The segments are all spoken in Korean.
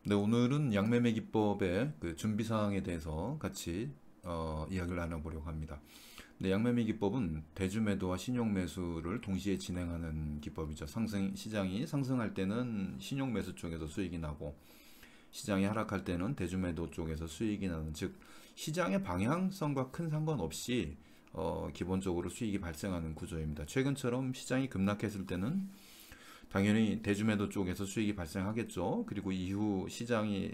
네, 오늘은 양매매 기법의 그 준비 사항에 대해서 같이 이야기를 나눠보려고 합니다. 네, 양매매 기법은 대주 매도와 신용 매수를 동시에 진행하는 기법이죠. 시장이 상승할 때는 신용 매수 쪽에서 수익이 나고 시장이 하락할 때는 대주 매도 쪽에서 수익이 나는, 즉 시장의 방향성과 큰 상관없이 기본적으로 수익이 발생하는 구조입니다. 최근처럼 시장이 급락했을 때는 당연히 대주매도 쪽에서 수익이 발생하겠죠. 그리고 이후 시장이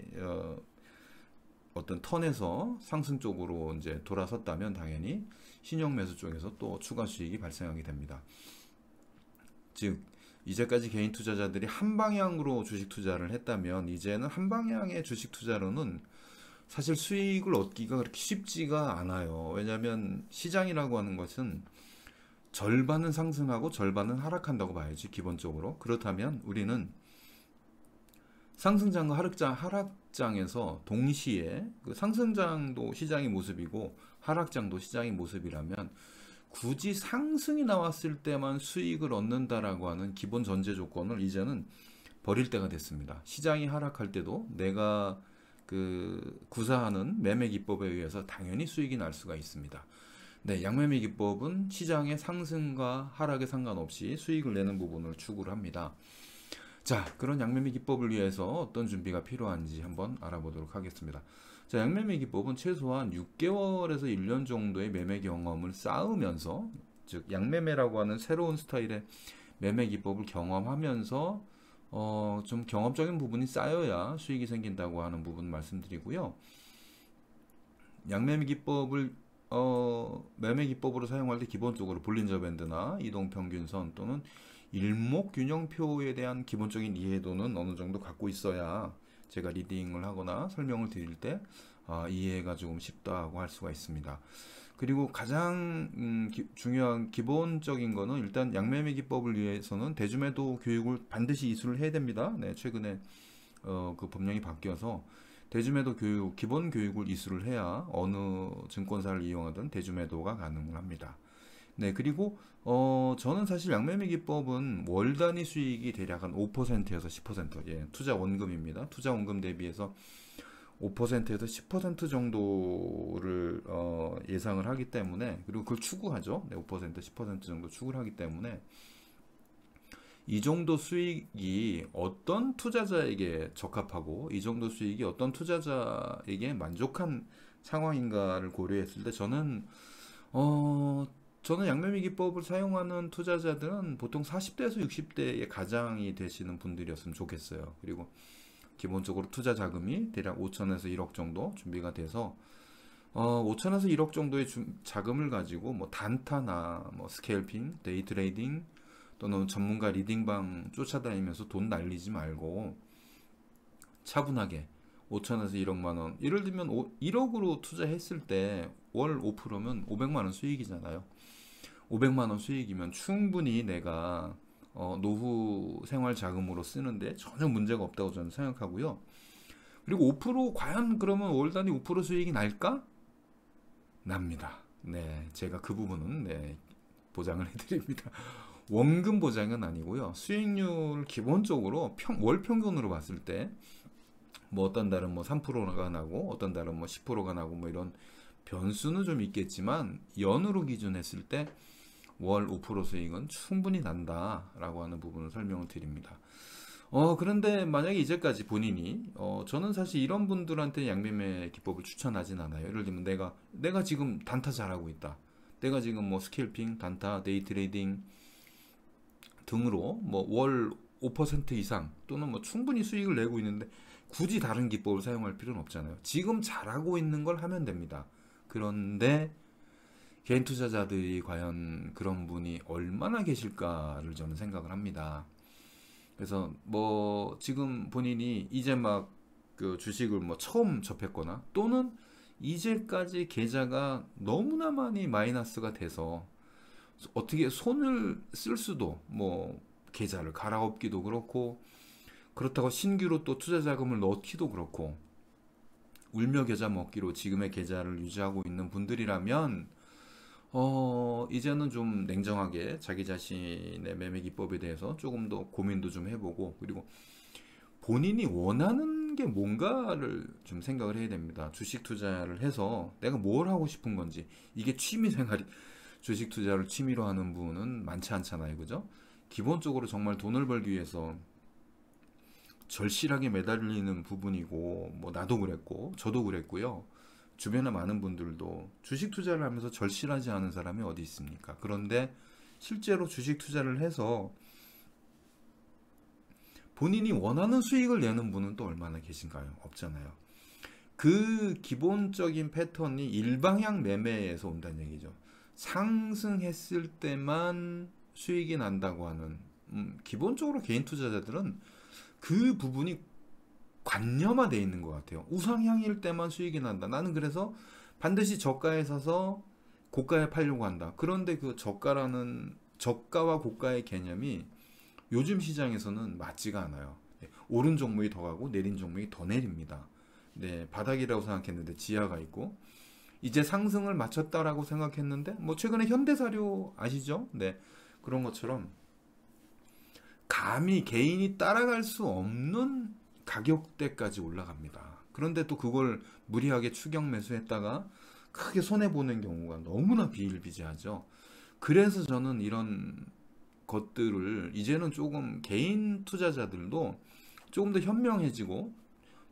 어떤 턴에서 상승 쪽으로 이제 돌아섰다면 당연히 신용 매수 쪽에서 또 추가 수익이 발생하게 됩니다. 즉 이제까지 개인 투자자들이 한 방향으로 주식 투자를 했다면 이제는 한 방향의 주식 투자로는 사실 수익을 얻기가 그렇게 쉽지가 않아요. 왜냐하면 시장이라고 하는 것은 절반은 상승하고 절반은 하락한다고 봐야지, 기본적으로. 그렇다면 우리는 상승장과 하락장에서 동시에, 그 상승장도 시장의 모습이고 하락장도 시장의 모습이라면 굳이 상승이 나왔을 때만 수익을 얻는다라고 하는 기본 전제 조건을 이제는 버릴 때가 됐습니다. 시장이 하락할 때도 내가 그 구사하는 매매 기법에 의해서 당연히 수익이 날 수가 있습니다. 네, 양매매 기법은 시장의 상승과 하락에 상관없이 수익을 내는 부분을 추구를 합니다. 자, 그런 양매매 기법을 위해서 어떤 준비가 필요한지 한번 알아보도록 하겠습니다. 자, 양매매 기법은 최소한 6개월에서 1년 정도의 매매 경험을 쌓으면서, 즉 양매매라고 하는 새로운 스타일의 매매 기법을 경험하면서 좀 경험적인 부분이 쌓여야 수익이 생긴다고 하는 부분 말씀드리고요. 양매매 기법을 매매 기법으로 사용할 때 기본적으로 볼린저 밴드나 이동평균선 또는 일목균형표에 대한 기본적인 이해도는 어느 정도 갖고 있어야 제가 리딩을 하거나 설명을 드릴 때 이해가 조금 쉽다고 할 수가 있습니다. 그리고 가장 중요한 기본적인 거는, 일단 양매매 기법을 위해서는 대주매도 교육을 반드시 이수를 해야 됩니다. 네, 최근에 그 법령이 바뀌어서 대주매도 교육, 기본 교육을 이수를 해야 어느 증권사를 이용하든 대주매도가 가능을 합니다. 네, 그리고 저는 사실 양매매 기법은 월 단위 수익이 대략 한 5%에서 10%, 예, 투자 원금입니다. 투자 원금 대비해서 5%에서 10% 정도를 예상을 하기 때문에, 그리고 그걸 추구하죠. 네, 5% 10% 정도 추구를 하기 때문에 이 정도 수익이 어떤 투자자에게 적합하고 이 정도 수익이 어떤 투자자에게 만족한 상황인가를 고려했을 때 어, 저는 양매매 기법을 사용하는 투자자들은 보통 40대에서 60대의 가장이 되시는 분들이었으면 좋겠어요. 그리고 기본적으로 투자 자금이 대략 5천에서 1억 정도 준비가 돼서 5천에서 1억 정도의 자금을 가지고 뭐 단타나 뭐 스케일핑, 데이 트레이딩 또는 전문가 리딩방 쫓아다니면서 돈 날리지 말고 차분하게 5천에서 1억만 원, 예를 들면 1억으로 투자했을 때 월 5%면 500만 원 수익이잖아요. 500만 원 수익이면 충분히 내가 노후 생활 자금으로 쓰는데 전혀 문제가 없다고 저는 생각하고요. 그리고 5% 과연 그러면 월 단위 5% 수익이 날까? 납니다. 네, 제가 그 부분은 네, 보장을 해드립니다. 원금 보장은 아니고요. 수익률 기본적으로 월 평균으로 봤을 때 뭐 어떤 달은 뭐 3%가 나고 어떤 달은 뭐 10%가 나고 뭐 이런 변수는 좀 있겠지만 연으로 기준했을 때 월 5% 수익은 충분히 난다라고 하는 부분을 설명을 드립니다. 그런데 만약에 이제까지 본인이 저는 사실 이런 분들한테 양매매 기법을 추천하진 않아요. 예를 들면 내가 지금 단타 잘하고 있다. 내가 지금 뭐 스캘핑, 단타, 데이 트레이딩 등으로 뭐 월 5% 이상 또는 뭐 충분히 수익을 내고 있는데 굳이 다른 기법을 사용할 필요는 없잖아요. 지금 잘하고 있는 걸 하면 됩니다. 그런데 개인 투자자들이 과연 그런 분이 얼마나 계실까를 저는 생각을 합니다. 그래서 뭐 지금 본인이 이제 막 그 주식을 뭐 처음 접했거나 또는 이제까지 계좌가 너무나 많이 마이너스가 돼서 어떻게 손을 쓸 수도, 뭐 계좌를 갈아엎기도 그렇고 그렇다고 신규로 또 투자 자금을 넣기도 그렇고 울며 겨자 먹기로 지금의 계좌를 유지하고 있는 분들이라면 이제는 좀 냉정하게 자기 자신의 매매 기법에 대해서 조금 더 고민도 좀 해보고, 그리고 본인이 원하는 게 뭔가를 좀 생각을 해야 됩니다. 주식 투자를 해서 내가 뭘 하고 싶은 건지. 이게 취미 생활이, 주식 투자를 취미로 하는 분은 많지 않잖아요. 그죠? 기본적으로 정말 돈을 벌기 위해서 절실하게 매달리는 부분이고, 뭐 나도 그랬고 저도 그랬고요. 주변에 많은 분들도 주식 투자를 하면서 절실하지 않은 사람이 어디 있습니까? 그런데 실제로 주식 투자를 해서 본인이 원하는 수익을 내는 분은 또 얼마나 계신가요? 없잖아요. 그 기본적인 패턴이 일방향 매매에서 온다는 얘기죠. 상승했을 때만 수익이 난다고 하는, 기본적으로 개인 투자자들은 그 부분이 관념화되어 있는 것 같아요. 우상향일 때만 수익이 난다. 나는 그래서 반드시 저가에 사서 고가에 팔려고 한다. 그런데 그 저가와 고가의 개념이 요즘 시장에서는 맞지가 않아요. 네, 오른 종목이 더 가고 내린 종목이 더 내립니다. 네, 바닥이라고 생각했는데 지하가 있고, 이제 상승을 마쳤다라고 생각했는데, 뭐 최근에 현대사료 아시죠? 네, 그런 것처럼 감히 개인이 따라갈 수 없는 가격대까지 올라갑니다. 그런데 또 그걸 무리하게 추격 매수했다가 크게 손해보는 경우가 너무나 비일비재하죠. 그래서 저는 이런 것들을 이제는 조금 개인 투자자들도 조금 더 현명해지고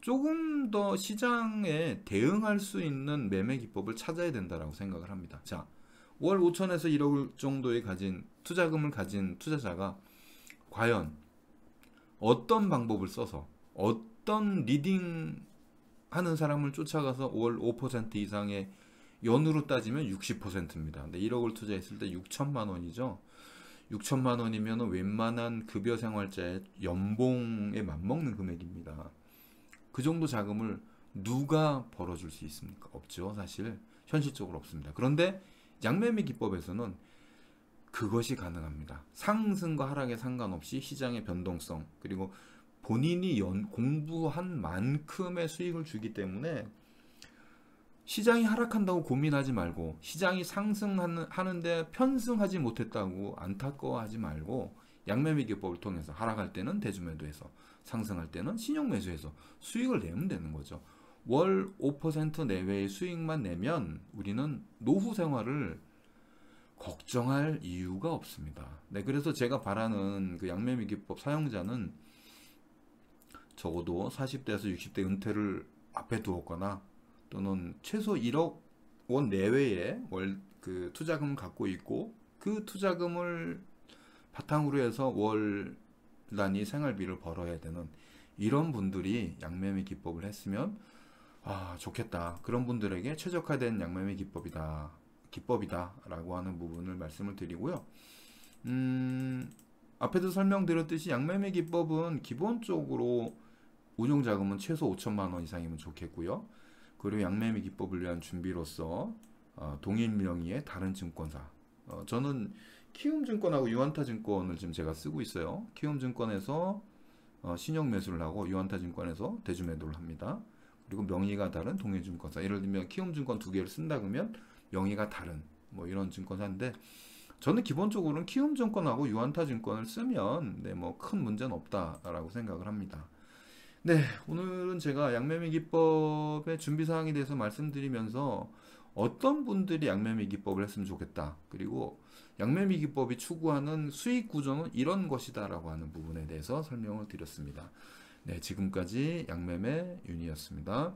조금 더 시장에 대응할 수 있는 매매 기법을 찾아야 된다라고 생각을 합니다. 자, 월 5천에서 1억 정도의 투자금을 가진 투자자가 과연 어떤 방법을 써서 어떤 리딩 하는 사람을 쫓아가서 월 5% 이상의 연으로 따지면 60%입니다. 근데 1억을 투자했을 때 6천만 원이죠. 6천만 원이면 웬만한 급여 생활자의 연봉에 맞먹는 금액입니다. 그 정도 자금을 누가 벌어줄 수 있습니까? 없죠. 사실 현실적으로 없습니다. 그런데 양매매 기법에서는 그것이 가능합니다. 상승과 하락에 상관없이 시장의 변동성, 그리고 본인이 공부한 만큼의 수익을 주기 때문에 시장이 하락한다고 고민하지 말고, 시장이 상승하는데 편승하지 못했다고 안타까워하지 말고, 양매매 기법을 통해서 하락할 때는 대주매도해서, 상승할 때는 신용매수해서 수익을 내면 되는 거죠. 월 5% 내외의 수익만 내면 우리는 노후 생활을 걱정할 이유가 없습니다. 네, 그래서 제가 바라는 그 양매매 기법 사용자는 적어도 40대에서 60대 은퇴를 앞에 두었거나, 또는 최소 1억 원 내외의 월 그 투자금을 갖고 있고, 그 투자금을 바탕으로 해서 월 단위 생활비를 벌어야 되는 이런 분들이 양매매 기법을 했으면 좋겠다. 그런 분들에게 최적화된 양매매 기법이다라고 하는 부분을 말씀을 드리고요. 앞에도 설명드렸듯이 양매매 기법은 기본적으로 운용자금은 최소 5천만 원 이상이면 좋겠고요. 그리고 양매매 기법을 위한 준비로서 동일 명의의 다른 증권사, 저는 키움증권하고 유한타증권을 지금 제가 쓰고 있어요. 키움증권에서 신용 매수를 하고 유한타증권에서 대주매도를 합니다. 그리고 명의가 다른 동일증권사, 예를 들면 키움증권 두 개를 쓴다 그러면 명의가 다른 뭐 이런 증권사인데, 저는 기본적으로는 키움증권하고 유한타증권을 쓰면 뭐 큰 문제는 없다라고 생각을 합니다. 네, 오늘은 제가 양매매 기법의 준비사항에 대해서 말씀드리면서 어떤 분들이 양매매 기법을 했으면 좋겠다, 그리고 양매매 기법이 추구하는 수익 구조는 이런 것이다 라고 하는 부분에 대해서 설명을 드렸습니다. 네, 지금까지 양매매 윤희였습니다.